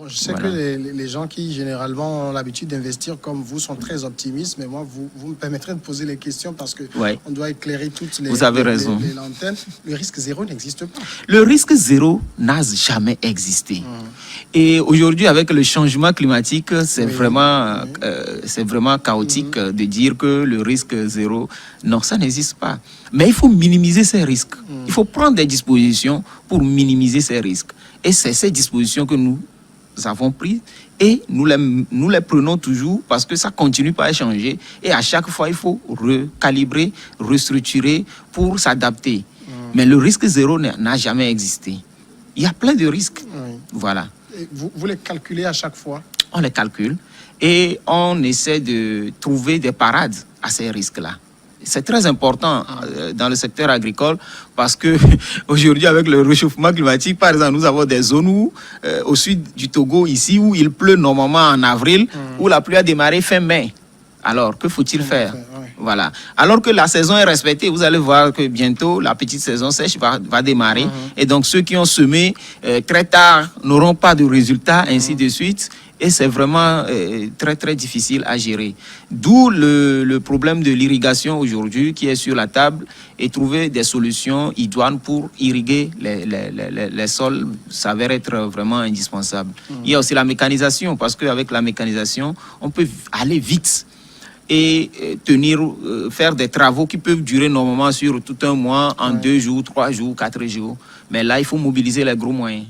Je sais Voilà. que les gens qui généralement ont l'habitude d'investir comme vous sont très optimistes, mais moi, vous me permettrez de poser les questions parce que Ouais. on doit éclairer toutes Vous avez raison. les lanternes. Le risque zéro n'existe pas. Le risque zéro n'a jamais existé. Et aujourd'hui, avec le changement climatique, c'est Oui, vraiment chaotique de dire que le risque zéro, non, ça n'existe pas. Mais il faut minimiser ces risques. Il faut prendre des dispositions pour minimiser ces risques. Et c'est ces dispositions que nous avons prises et nous les prenons toujours parce que ça continue pas à changer. Et à chaque fois, il faut recalibrer, restructurer pour s'adapter. Mais le risque zéro n'a jamais existé. Il y a plein de risques. Oui. Voilà. Et vous les calculez à chaque fois. On les calcule et on essaie de trouver des parades à ces risques-là. C'est très important dans le secteur agricole parce que aujourd'hui, avec le réchauffement climatique, par exemple, nous avons des zones où, au sud du Togo, ici, où il pleut normalement en avril, où la pluie a démarré fin mai. Alors, que faut-il faire? Voilà. Alors que la saison est respectée, vous allez voir que bientôt, la petite saison sèche va démarrer. Et donc, ceux qui ont semé très tard n'auront pas de résultats, ainsi de suite. Et c'est vraiment très, très difficile à gérer. D'où le problème de l'irrigation aujourd'hui qui est sur la table et trouver des solutions idoines pour irriguer les sols s'avère être vraiment indispensable. Il y a aussi la mécanisation, parce qu'avec la mécanisation, on peut aller vite et faire des travaux qui peuvent durer normalement sur tout un mois, en 2 jours, 3 jours, 4 jours. Mais là, il faut mobiliser les gros moyens.